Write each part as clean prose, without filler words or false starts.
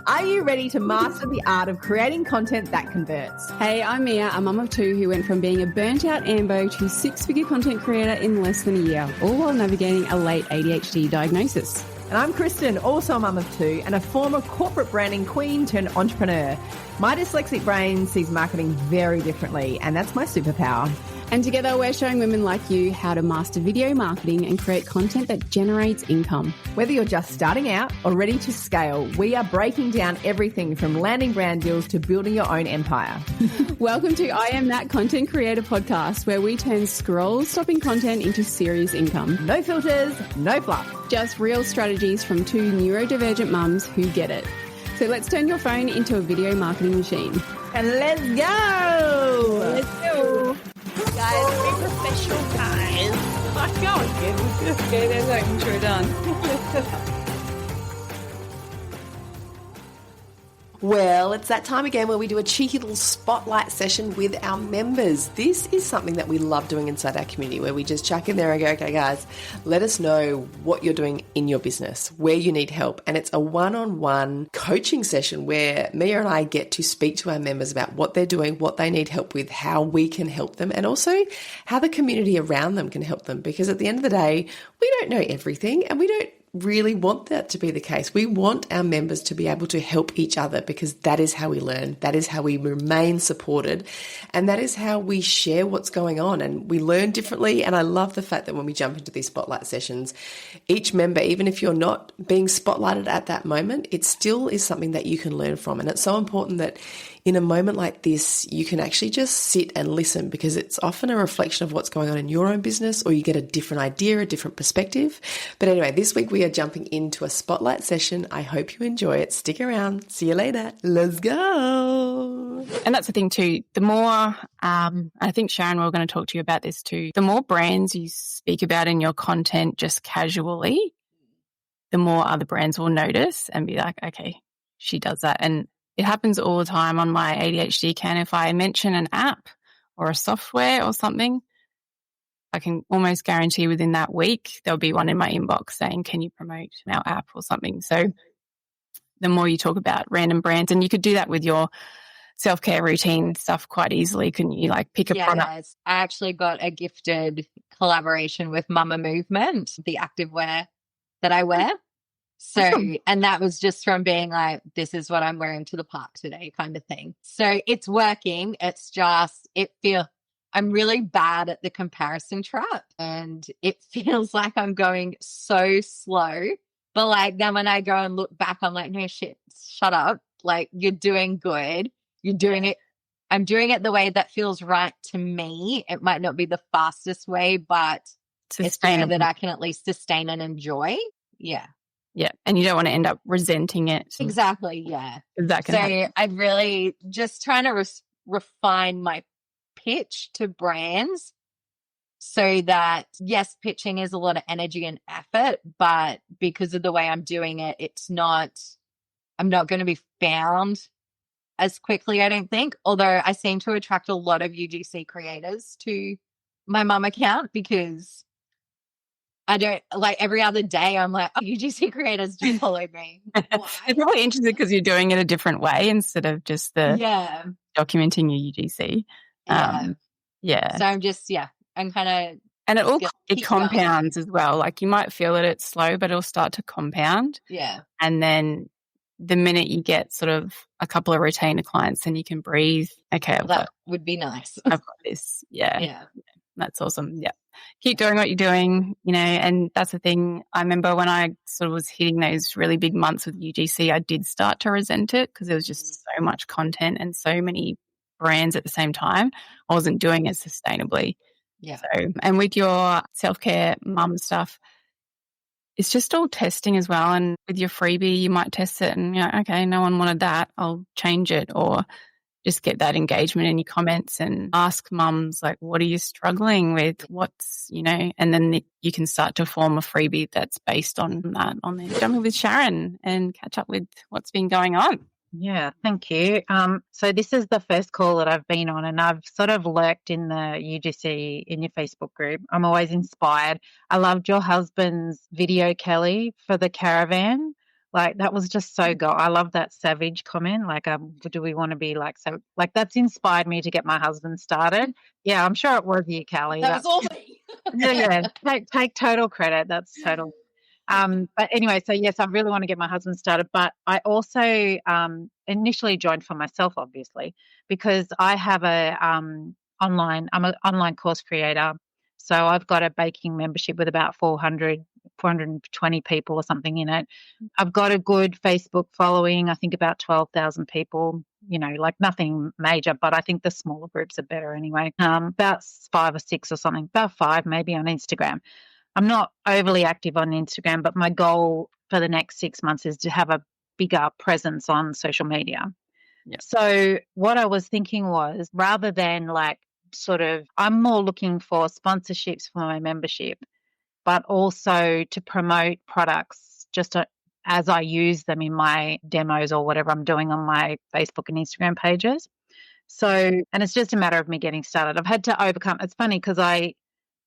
Are you ready to master the art of creating content that converts? Hey, I'm Mia, a mum of two who went from being a burnt-out Ambo to six-figure content creator in less than a year, all while navigating a late ADHD diagnosis. And I'm Kristen, also a mum of two and a former corporate branding queen turned entrepreneur. My dyslexic brain sees marketing very differently, and that's my superpower. And together we're showing women like you how to master video marketing and create content that generates income. Whether you're just starting out or ready to scale, we are breaking down everything from landing brand deals to building your own empire. Welcome to I Am That Content Creator podcast, where we turn scroll-stopping content into serious income. No filters, no fluff. Just real strategies from two neurodivergent mums who get it. So let's turn your phone into a video marketing machine. And let's go! Let's go! Guys, be professional, guys. Oh, go on, kid. Okay, there's our intro done. Well, it's that time again where we do a cheeky little spotlight session with our members. This is something that we love doing inside our community, where we just chuck in there and go, okay, guys, let us know what you're doing in your business, where you need help. And it's a one-on-one coaching session where Mia and I get to speak to our members about what they're doing, what they need help with, how we can help them, and also how the community around them can help them. Because at the end of the day, we don't know everything, and we don't really want that to be the case. We want our members to be able to help each other, because that is how we learn, that is how we remain supported, and that is how we share what's going on, and we learn differently. And I love the fact that when we jump into these spotlight sessions, each member, even if you're not being spotlighted at that moment, it still is something that you can learn from. And it's so important that in a moment like this, you can actually just sit and listen, because it's often a reflection of what's going on in your own business, or you get a different idea, a different perspective. But anyway, this week we are jumping into a spotlight session. I hope you enjoy it. Stick around. See you later. Let's go. And that's the thing too. The more, I think Sharon, we're going to talk to you about this too. The more brands you speak about in your content just casually, the more other brands will notice and be like, okay, she does that. And it happens all the time on my ADHD can. If I mention an app or a software or something, I can almost guarantee within that week there'll be one in my inbox saying, can you promote our app or something? So the more you talk about random brands, and you could do that with your self-care routine stuff quite easily, couldn't you? Like pick a product. Guys, I actually got a gifted collaboration with Mama Movement, the activewear that I wear. So, and that was just from being like, this is what I'm wearing to the park today kind of thing. So it's working. It's just, I'm really bad at the comparison trap, and it feels like I'm going so slow. But like then when I go and look back, I'm like, no shit, shut up. Like you're doing good. You're doing it. I'm doing it the way that feels right to me. It might not be the fastest way, but it's the way that I can at least sustain and enjoy. Yeah. Yeah. And you don't want to end up resenting it. Exactly. Yeah. That can happen. I'm really just trying to refine my pitch to brands so that, yes, pitching is a lot of energy and effort, but because of the way I'm doing it, I'm not going to be found as quickly, I don't think. Although I seem to attract a lot of UGC creators to my mum account, because I don't, like every other day I'm like, oh, UGC creators just followed me. They're probably interested because you're doing it a different way instead of just documenting your UGC. So I'm just, I'm kind of. And it compounds as well. Like you might feel that it's slow, but it'll start to compound. Yeah. And then the minute you get sort of a couple of retainer clients, then you can breathe. Okay. That would be nice. I've got this. Yeah. Yeah. That's awesome. Yeah. Keep doing what you're doing, and that's the thing. I remember when I sort of was hitting those really big months with UGC, I did start to resent it because there was just so much content and so many brands at the same time. I wasn't doing it sustainably. Yeah. So, and with your self-care mum stuff, it's just all testing as well. And with your freebie, you might test it and okay, no one wanted that, I'll change it, or just get that engagement in your comments and ask mums, like, what are you struggling with? What's, and then you can start to form a freebie that's based on that. On there, jump in with Sharon and catch up with what's been going on. Yeah, thank you. So this is the first call that I've been on, and I've sort of lurked in the UGC in your Facebook group. I'm always inspired. I loved your husband's video, Kelly, for the caravan. Like that was just so go. I love that savage comment. Like, do we want to be like so? Like that's inspired me to get my husband started. Yeah, I'm sure it was you, Callie. That was all me. Yeah. Take total credit. That's total. But anyway, so yes, I really want to get my husband started. But I also initially joined for myself, obviously, because I have I'm an online course creator. So I've got a baking membership with about 420 people or something in it. I've got a good Facebook following, I think about 12,000 people, like nothing major, but I think the smaller groups are better anyway. About 5 or 6 or something, about 5 maybe on Instagram. I'm not overly active on Instagram, but my goal for the next 6 months is to have a bigger presence on social media. Yep. So what I was thinking was, rather than like I'm more looking for sponsorships for my membership, but also to promote products as I use them in my demos or whatever I'm doing on my Facebook and Instagram pages. So, and it's just a matter of me getting started. I've had to overcome, it's funny because I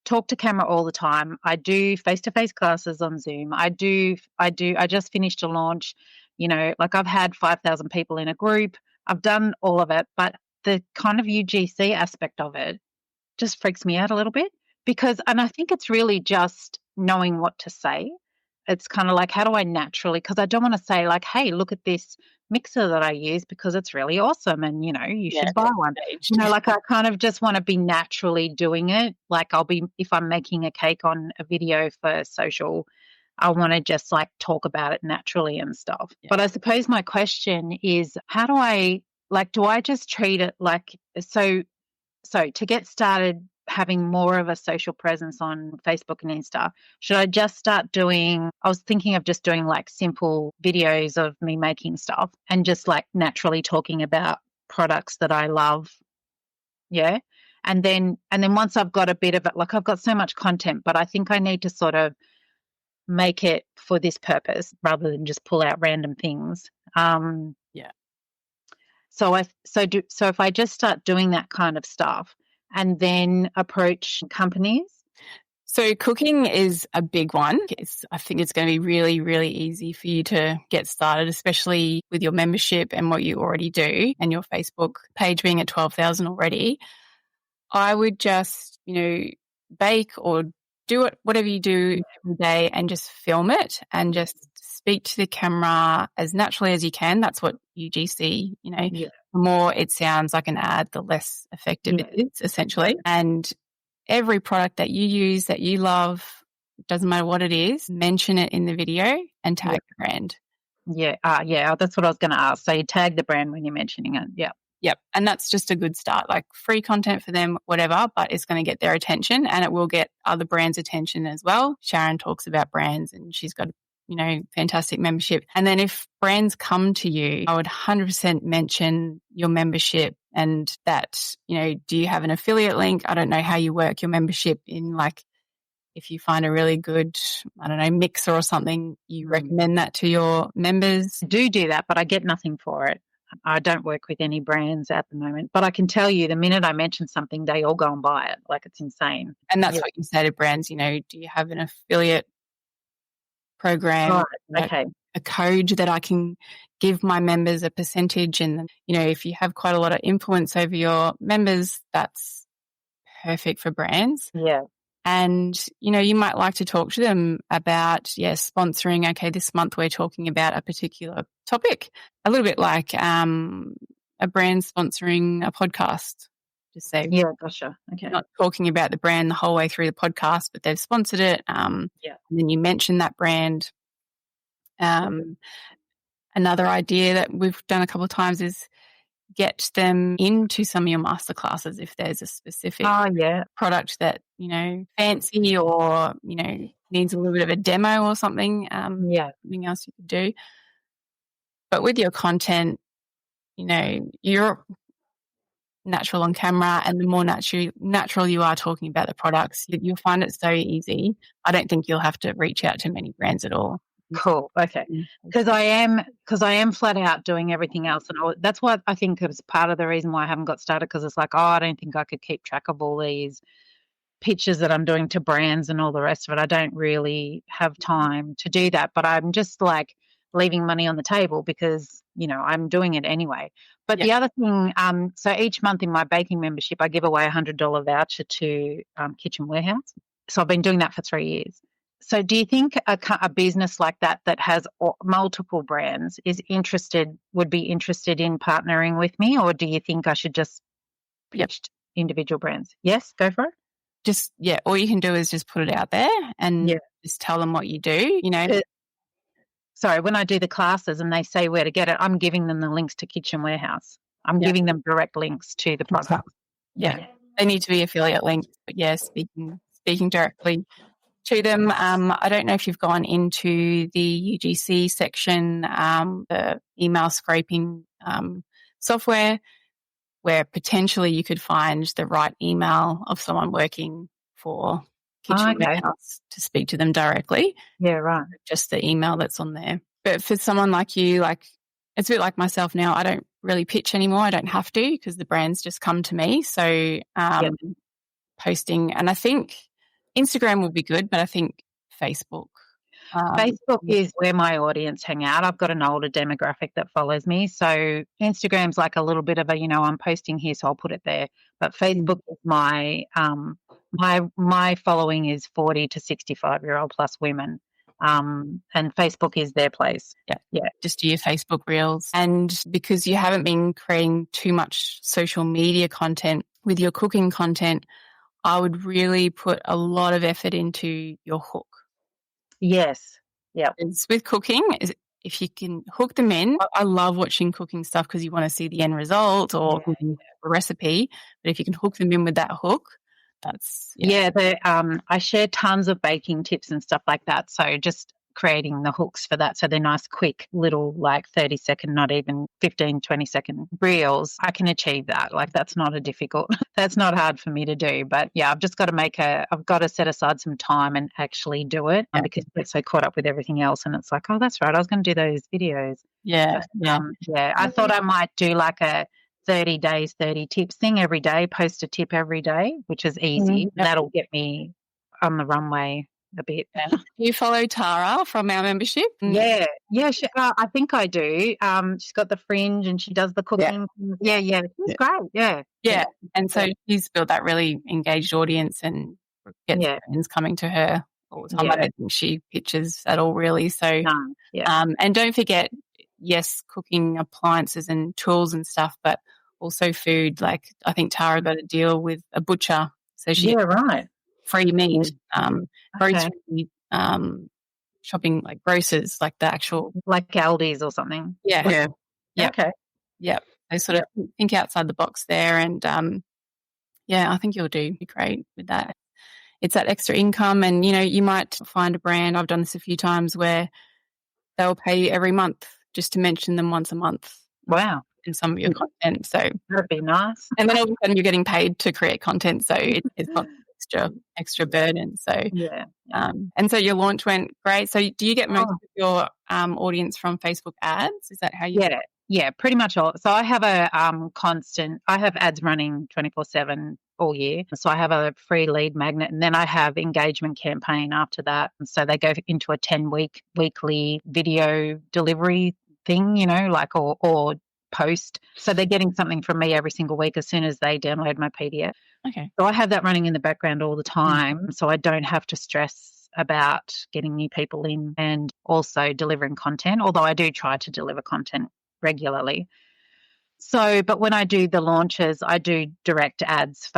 talk to camera all the time. I do face-to-face classes on Zoom. I just finished a launch, like I've had 5,000 people in a group. I've done all of it, but the kind of UGC aspect of it just freaks me out a little bit and I think it's really just knowing what to say. It's kind of like, how do I naturally, because I don't want to say like, hey, look at this mixer that I use because it's really awesome and, you should buy one. Like I kind of just want to be naturally doing it. Like if I'm making a cake on a video for social, I want to just like talk about it naturally and stuff. Yeah. But I suppose my question is, how do I, do I just treat it like, so to get started having more of a social presence on Facebook and Insta, should I just start I was thinking of just doing like simple videos of me making stuff and just like naturally talking about products that I love. Yeah. And then once I've got a bit of it, like I've got so much content, but I think I need to sort of make it for this purpose rather than just pull out random things. Yeah. So if I just start doing that kind of stuff and then approach companies. So cooking is a big one. I think it's going to be really, really easy for you to get started, especially with your membership and what you already do and your Facebook page being at 12,000 already. I would just, bake or do it, whatever you do every day and just film it and just speak to the camera as naturally as you can. That's what UGC, the more it sounds like an ad, the less effective it is, essentially. And every product that you use that you love, doesn't matter what it is, mention it in the video and tag the brand. Yeah. That's what I was going to ask. So you tag the brand when you're mentioning it. Yeah. Yep. And that's just a good start, like free content for them, whatever, but it's going to get their attention and it will get other brands' attention as well. Sharon talks about brands and she's got, fantastic membership. And then if brands come to you, I would 100% mention your membership and that, do you have an affiliate link? I don't know how you work your membership in if you find a really good, mixer or something, you recommend that to your members. I do that, but I get nothing for it. I don't work with any brands at the moment, but I can tell you the minute I mention something, they all go and buy it. Like it's insane. And that's what you say to brands, do you have an affiliate program? Right. Okay. A code that I can give my members a percentage. And, if you have quite a lot of influence over your members, that's perfect for brands. Yeah. And, you might like to talk to them about, sponsoring. Okay, this month we're talking about a particular topic, a little bit like a brand sponsoring a podcast. Just say, yeah, gotcha. Okay. Not talking about the brand the whole way through the podcast, but they've sponsored it. And then you mention that brand. Another idea that we've done a couple of times is get them into some of your masterclasses if there's a specific product that, fancy or, needs a little bit of a demo or something, something else you could do. But with your content, you're natural on camera and the more natural you are talking about the products, you'll find it so easy. I don't think you'll have to reach out to many brands at all. Cool. Okay. Because I am flat out doing everything else. And that's what I think is part of the reason why I haven't got started, because it's like, I don't think I could keep track of all these pitches that I'm doing to brands and all the rest of it. I don't really have time to do that. But I'm just like leaving money on the table because, I'm doing it anyway. But Yeah. the other thing, so each month in my baking membership, I give away a $100 voucher to Kitchen Warehouse. So I've been doing that for 3 years. So do you think a business like that has multiple brands would be interested in partnering with me, or do you think I should just pitch individual brands? Yes, go for it. All you can do is just put it out there and just tell them what you do, Sorry, when I do the classes and they say where to get it, I'm giving them the links to Kitchen Warehouse. I'm giving them direct links to the product. Yeah. They need to be affiliate links, but speaking directly to them. I don't know if you've gone into the UGC section, the email scraping software, where potentially you could find the right email of someone working for Kitchen Warehouse to speak to them directly. Yeah, right. Just the email that's on there. But for someone like you, it's a bit like myself now, I don't really pitch anymore. I don't have to because the brands just come to me. So posting, and I think Instagram will be good, but I think Facebook. Facebook is where my audience hang out. I've got an older demographic that follows me. So Instagram's like a little bit of a, I'm posting here, so I'll put it there. But Facebook is my following is 40 to 65-year-old plus women. And Facebook is their place. Yeah. Just do your Facebook reels. And because you haven't been creating too much social media content with your cooking content, I would really put a lot of effort into your hook. Yes. Yeah. It's with cooking, if you can hook them in. I love watching cooking stuff because you want to see the end result or a recipe. But if you can hook them in with that hook, that's I share tons of baking tips and stuff like that. So just creating the hooks for that, so they're nice, quick, little 30-second, not even 15, 20-second reels. I can achieve that. That's not that's not hard for me to do. But yeah, I've just got to I've got to set aside some time and actually do it, because I get so caught up with everything else, and it's like, oh, that's right, I was going to do those videos. I thought I might do a 30 days, 30 tips thing every day, post a tip every day, which is easy. Mm-hmm. That'll get me on the runway a bit. Do you follow Tara from our membership? Yeah, I think I do. She's got the fringe and she does the cooking. Yeah. She's great. Yeah. And so she's built that really engaged audience and gets friends coming to her all the time. I don't think she pitches at all, really. So, and don't forget, yes, cooking appliances and tools and stuff, but also food. I think Tara got a deal with a butcher, so she free meat, grocery shopping, grocers, the actual Aldi's or something. Yeah. Okay. Yeah. They sort of think outside the box there, and I think you'll do great with that. It's that extra income, and you might find a brand. I've done this a few times where they'll pay you every month just to mention them once a month. Wow. In some of your content. So that'd be nice. And then all of a sudden you're getting paid to create content. So it's not extra burden. So and so your launch went great. So do you get most of your audience from Facebook ads? Is that how you Yeah, pretty much all. So I have I have ads running 24/7 all year. So I have a free lead magnet, and then I have engagement campaign after that. And so they go into a 10-week weekly video delivery thing, or post. So they're getting something from me every single week as soon as they download my PDF. Okay. So I have that running in the background all the time. So I don't have to stress about getting new people in and also delivering content, although I do try to deliver content regularly. So, but when I do the launches, I do direct ads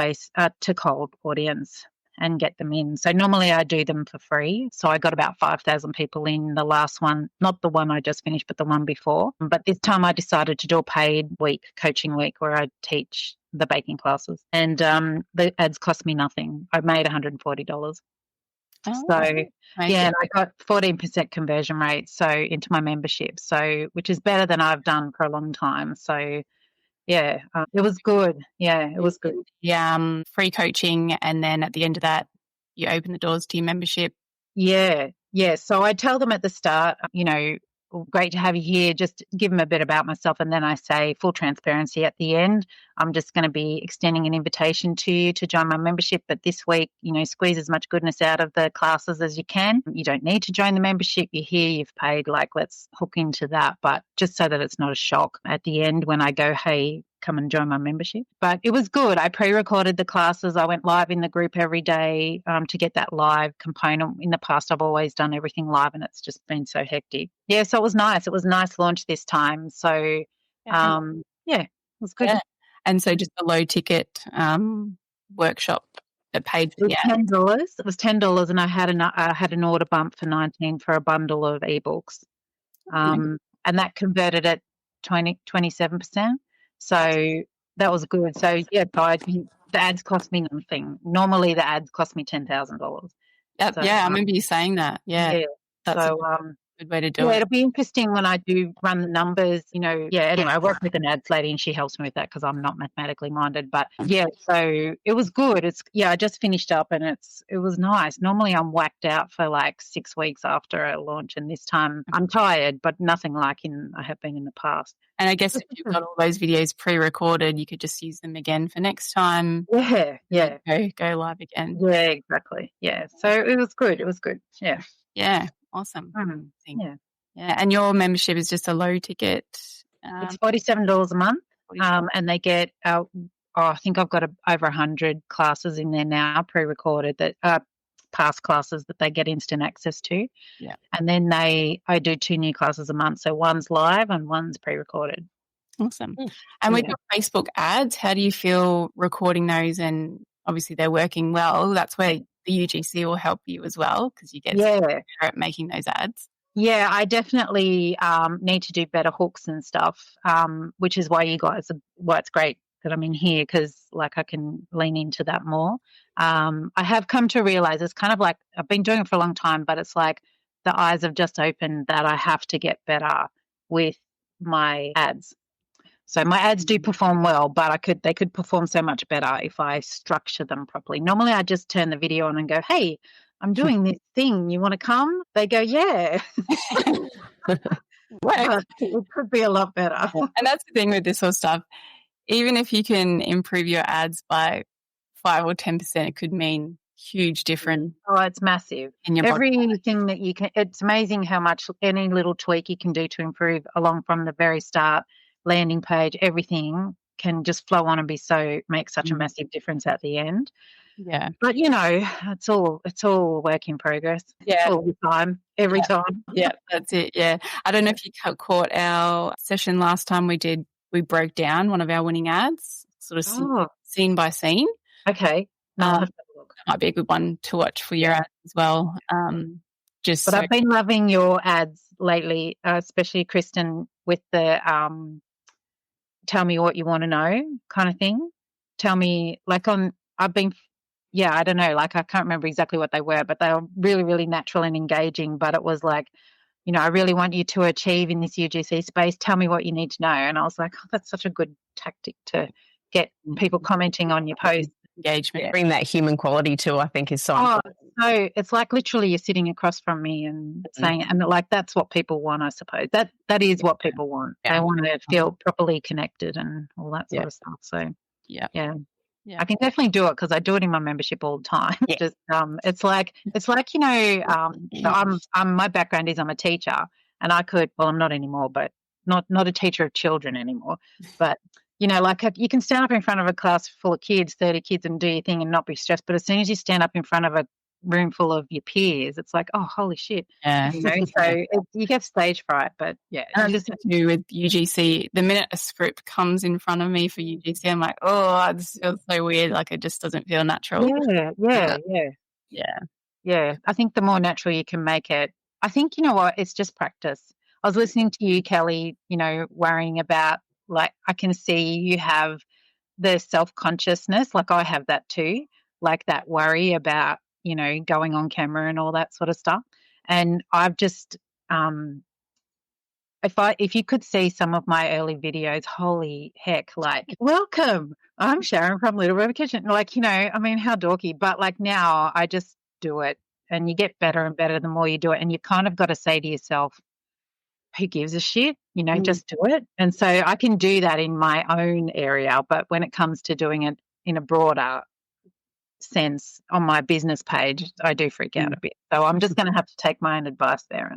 to cold audience and get them in. So normally I do them for free. So I got about 5,000 people in the last one, not the one I just finished, but the one before. But this time I decided to do a paid coaching week where I teach the baking classes. And the ads cost me nothing. I made $140. Oh, so and I got 14% conversion rate into my membership, which is better than I've done for a long time. So it was good. Yeah, it was good. Yeah, free coaching, and then at the end of that, you open the doors to your membership. Yeah. So I tell them at the start, great to have you here. Just give them a bit about myself. And then I say, full transparency at the end, I'm just going to be extending an invitation to you to join my membership. But this week, squeeze as much goodness out of the classes as you can. You don't need to join the membership. You're here, you've paid, let's hook into that. But just so that it's not a shock at the end when I go, hey, come and join my membership. But it was good. I pre-recorded the classes. I went live in the group every day to get that live component. In the past, I've always done everything live and it's just been so hectic. Yeah, so it was nice. It was a nice launch this time. So, it was good. Yeah. And so just a low ticket workshop that paid for the $10. It was $10 and I had an order bump for $19 for a bundle of ebooks. And that converted at 27%. So that was good. So, the ads cost me nothing. Normally the ads cost me $10,000. Yep, So, I remember you saying that. Yeah. That's a good way to do it. It'll be interesting when I do run the numbers, anyway, I work with an ads lady and she helps me with that because I'm not mathematically minded. But so it was good. I just finished up and it was nice. Normally I'm whacked out for 6 weeks after a launch and this time I'm tired, but nothing like I have been in the past. And I guess if you've got all those videos pre-recorded, you could just use them again for next time. Yeah. Go live again. Yeah, exactly. Yeah. So it was good. Yeah. Yeah. Awesome. Yeah. And your membership is just a low ticket. It's $47 a month. And they get I think I've got over 100 classes in there now, pre-recorded that past classes that they get instant access to. Yeah. And then I do 2 new classes a month. So one's live and one's pre-recorded. Awesome. And with your Facebook ads, how do you feel recording those? And obviously they're working well. That's where the UGC will help you as well because you get better at making those ads. Yeah, I definitely need to do better hooks and stuff, which is why it's great that I'm in here because I can lean into that more. I have come to realize it's kind of like I've been doing it for a long time, but it's like the eyes have just opened that I have to get better with my ads. So my ads do perform well, but they could perform so much better if I structure them properly. Normally I just turn the video on and go, hey, I'm doing this thing. You want to come? They go, yeah. But it could be a lot better. And that's the thing with this sort of stuff. Even if you can improve your ads by 5 or 10%, it could mean huge difference. Oh, it's massive. In your Everything that you can, it's amazing how much any little tweak you can do to improve along from the very start, landing page, everything can just flow on and make such a massive difference at the end. Yeah. But it's all work in progress. Yeah. All the time, every time. Yeah, that's it. Yeah. I don't know if you caught our session last time we broke down one of our winning ads, sort of scene by scene. Okay. I'll have to have a look. That might be a good one to watch for your ads as well. I've been loving your ads lately, especially Kristen with the tell me what you want to know kind of thing. Tell me I don't know, I can't remember exactly what they were, but they were really, really natural and engaging. But it was I really want you to achieve in this UGC space. Tell me what you need to know. And I was like, that's such a good tactic to get people commenting on your post. Engagement, bring that human quality to, I think, is so important. So it's literally you're sitting across from me and saying, and that's what people want, I suppose. That is what people want. Yeah. They want to feel properly connected and all that sort of stuff. So yeah. I can definitely do it because I do it in my membership all the time. Yeah. Just it's like so my background is I'm a teacher, and I'm not anymore, but not a teacher of children anymore, but. You can stand up in front of a class full of kids, 30 kids, and do your thing and not be stressed. But as soon as you stand up in front of a room full of your peers, it's like, oh, holy shit. Yeah. So you get stage fright. But yeah. And just to do with UGC, the minute a script comes in front of me for UGC, I'm like, oh, this feels so weird. It just doesn't feel natural. Yeah. I think the more natural you can make it, I think, it's just practice. I was listening to you, Kelly, worrying about, I can see you have the self-consciousness, I have that too, that worry about, going on camera and all that sort of stuff. And I've just, if you could see some of my early videos, holy heck, welcome, I'm Sharon from Little River Kitchen. How dorky, but now I just do it and you get better and better the more you do it. And you kind of got to say to yourself, who gives a shit? Just do it. And so I can do that in my own area, but when it comes to doing it in a broader sense on my business page, I do freak out a bit. So I'm just going to have to take my own advice there.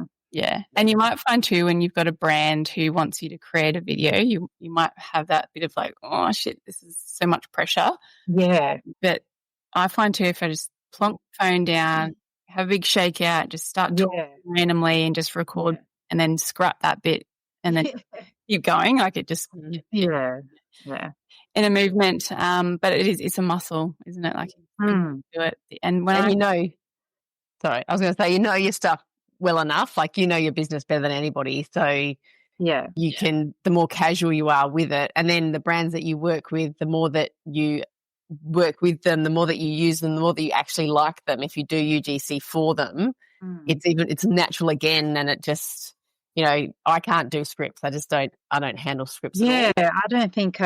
And you might find too, when you've got a brand who wants you to create a video, you might have that bit of like, oh shit, this is so much pressure. Yeah. But I find too, if I just plonk the phone down, have a big shakeout, just start talking randomly and just record and then scrap that bit and then keep going. Like it just Yeah. in a movement. But it's a muscle, isn't it? Like you do it. And when I was going to say, your stuff well enough, like your business better than anybody. So you can, the more casual you are with it, and then the brands that you work with, the more that you work with them, the more that you use them, the more that you actually like them. If you do UGC for them, it's natural again, and it just, I can't do scripts. I don't handle scripts at all. I don't think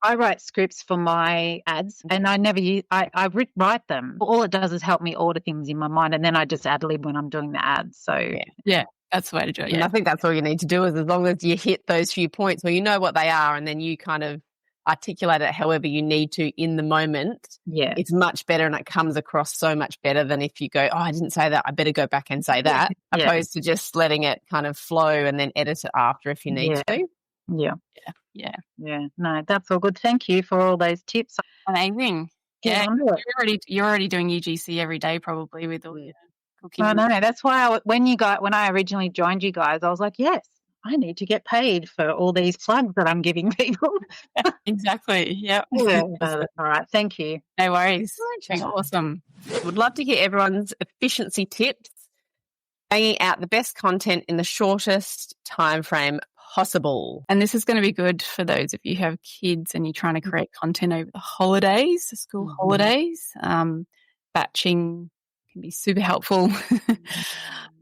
I write scripts for my ads, and I never use. I write them. All it does is help me order things in my mind, and then I just ad lib when I'm doing the ads. So that's the way to do it. And I think that's all you need to do is, as long as you hit those few points where you know what they are, and then you kind of articulate it however you need to in the moment, it's much better, and it comes across so much better than if you go, oh, I didn't say that, I better go back and say that, opposed to just letting it kind of flow and then edit it after if you need to. No, that's all good. Thank you for all those tips. Amazing. You're already doing UGC every day probably with all your cooking. I know. That's why when I originally joined you guys, I was like, yes, I need to get paid for all these plugs that I'm giving people. Exactly. Yep. All right. Thank you. No worries. Awesome. Would love to hear everyone's efficiency tips, banging out the best content in the shortest time frame possible. And this is going to be good for those of you who have kids and you're trying to create content over the holidays, the school holidays. Batching can be super helpful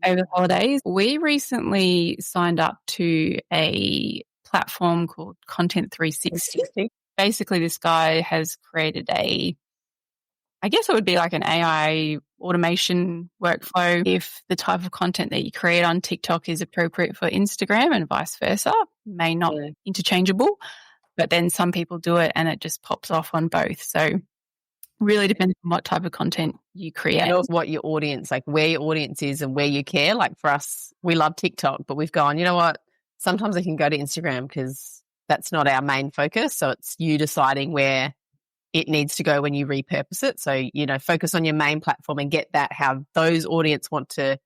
over the holidays. We recently signed up to a platform called Content 360. Basically, this guy has created I guess it would be like an AI automation workflow if the type of content that you create on TikTok is appropriate for Instagram and vice versa. May not be interchangeable, but then some people do it and it just pops off on both. So really depends on what type of content you create. And also what your audience, like where your audience is and where you care. Like for us, we love TikTok, but we've gone, you know what, sometimes I can go to Instagram because that's not our main focus. So it's you deciding where it needs to go when you repurpose it. So, focus on your main platform and get that how those audience want to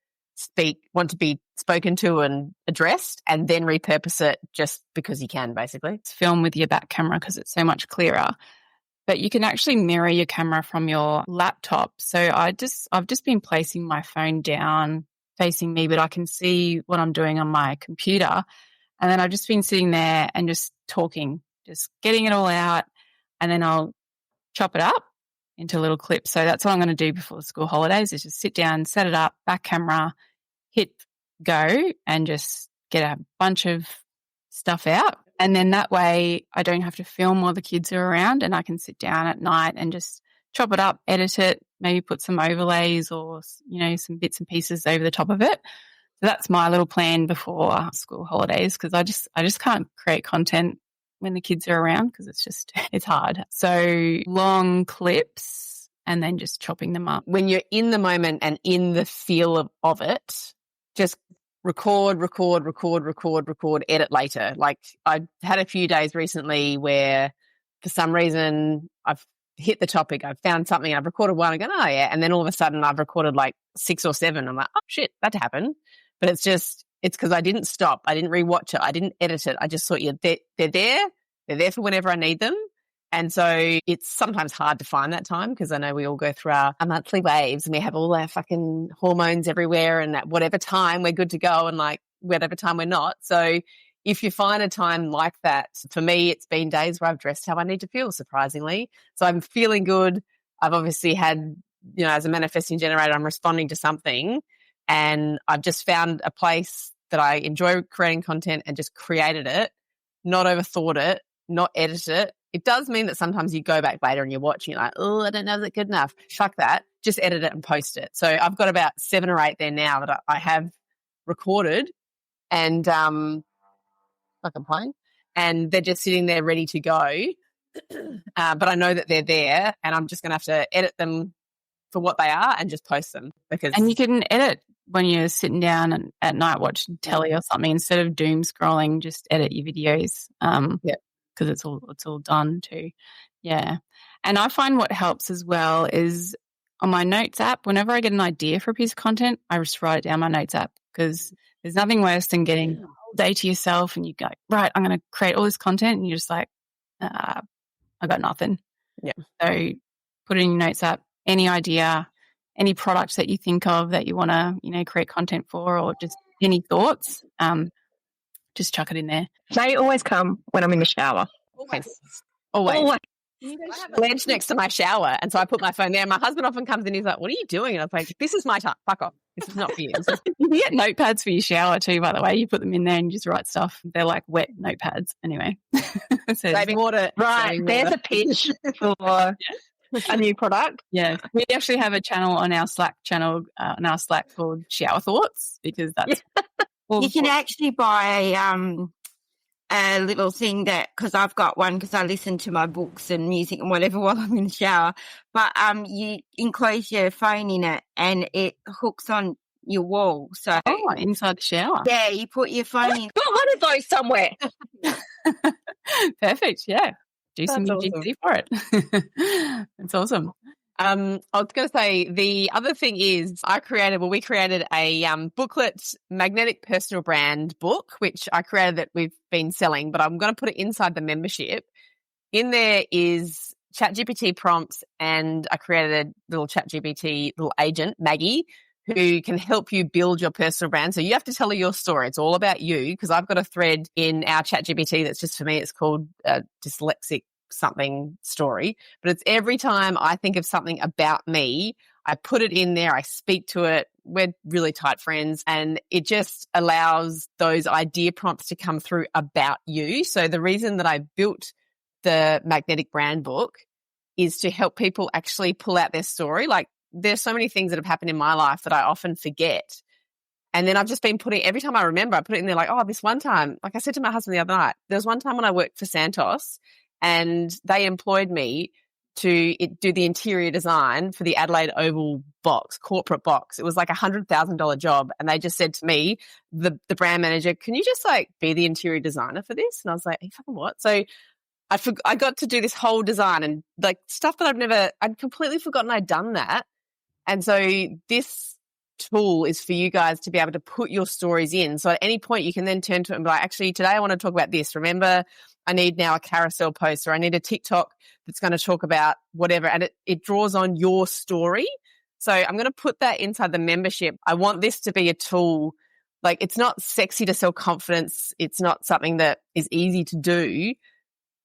be spoken to and addressed, and then repurpose it just because you can, basically. It's film with your back camera because it's so much clearer. But you can actually mirror your camera from your laptop. So I've just been placing my phone down facing me, but I can see what I'm doing on my computer. And then I've just been sitting there and just talking, just getting it all out, and then I'll chop it up into little clips. So that's what I'm going to do before the school holidays is just sit down, set it up, back camera, hit go, and just get a bunch of stuff out. And then that way I don't have to film while the kids are around, and I can sit down at night and just chop it up, edit it, maybe put some overlays or, some bits and pieces over the top of it. So that's my little plan before school holidays, because I just can't create content when the kids are around because it's hard. So long clips and then just chopping them up. When you're in the moment and in the feel of it, just record, edit later. Like I had a few days recently where for some reason I've hit the topic, I've found something, I've recorded one, I go, oh yeah, and then all of a sudden I've recorded like 6 or 7. I'm like, oh shit, that happened. But it's because I didn't stop, I didn't rewatch it, I didn't edit it. I just thought, they're there for whenever I need them. And so it's sometimes hard to find that time because I know we all go through our monthly waves and we have all our fucking hormones everywhere, and at whatever time we're good to go and like whatever time we're not. So if you find a time like that, for me, it's been days where I've dressed how I need to feel, surprisingly. So I'm feeling good. I've obviously had, as a manifesting generator, I'm responding to something, and I've just found a place that I enjoy creating content and just created it, not overthought it, not edit it. It does mean that sometimes you go back later and you're watching it like, oh, I don't know, is it good enough? Fuck that. Just edit it and post it. So I've got about 7 or 8 there now that I have recorded and like I'm playing, and they're just sitting there ready to go. But I know that they're there, and I'm just going to have to edit them for what they are and just post them. And you can edit when you're sitting down and at night watching telly or something, instead of doom scrolling, just edit your videos. Because it's all done too. Yeah. And I find what helps as well is on my notes app, whenever I get an idea for a piece of content, I just write it down my notes app, because there's nothing worse than getting a whole day to yourself and you go, right, I'm going to create all this content, and you're just like, I got nothing. Yeah. So put it in your notes app, any idea, any products that you think of that you want to, create content for, or just any thoughts, just chuck it in there. They always come when I'm in the shower. Always. I have a ledge next to my shower, and so I put my phone there. My husband often comes in, he's like, what are you doing? And I was like, this is my time. Fuck off. This is not for you. You can get notepads for your shower too, by the way. You put them in there and you just write stuff. They're like wet notepads anyway. Saving water. Right. There's a pitch for a new product. Yeah. We actually have a channel on our Slack called Shower Thoughts, because that's... You can actually buy a little thing because I've got one, because I listen to my books and music and whatever while I'm in the shower, but you enclose your phone in it and it hooks on your wall. So inside the shower. Yeah, you put your phone in. Got one of those somewhere. Perfect, yeah. Do some UGC for it. It's awesome. I was going to say, the other thing is we created a booklet, magnetic personal brand book, which I created that we've been selling, but I'm going to put it inside the membership. In there is ChatGPT prompts, and I created a little ChatGPT little agent, Maggie, who can help you build your personal brand. So you have to tell her your story. It's all about you, because I've got a thread in our ChatGPT that's just for me. It's called dyslexic something story, but it's every time I think of something about me, I put it in there, I speak to it. We're really tight friends, and it just allows those idea prompts to come through about you. So the reason that I built the magnetic brand book is to help people actually pull out their story. Like, there's so many things that have happened in my life that I often forget. And then I've just been putting, every time I remember, I put it in there like, oh, this one time, like I said to my husband the other night, there was one time when I worked for Santos, and they employed me to do the interior design for the Adelaide Oval box, corporate box. It was like $100,000 job. And they just said to me, the brand manager, can you just like be the interior designer for this? And I was like, hey, fucking what? So I got to do this whole design and like stuff that I'd completely forgotten I'd done that. And so this tool is for you guys to be able to put your stories in. So at any point you can then turn to it and be like, actually, today I want to talk about this. Remember, I need now a carousel post, or I need a TikTok that's going to talk about whatever. And it draws on your story. So I'm going to put that inside the membership. I want this to be a tool. Like, it's not sexy to sell confidence. It's not something that is easy to do,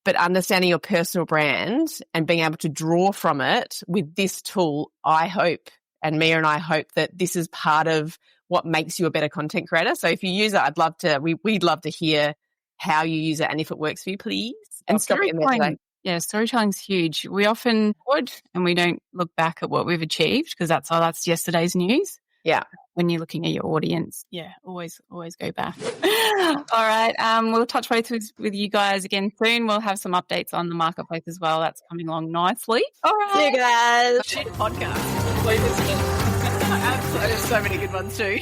but understanding your personal brand and being able to draw from it with this tool, I hope, and Mia and I hope that this is part of what makes you a better content creator. So if you use it, we'd love to hear how you use it and if it works for you, please. And storytelling, storytelling's huge. We often would, and we don't look back at what we've achieved, because that's yesterday's news. Yeah. When you're looking at your audience, always go back. All right. We'll touch base with you guys again soon. We'll have some updates on the marketplace as well. That's coming along nicely. All right. See you guys. Shit podcast. There's so many good ones too.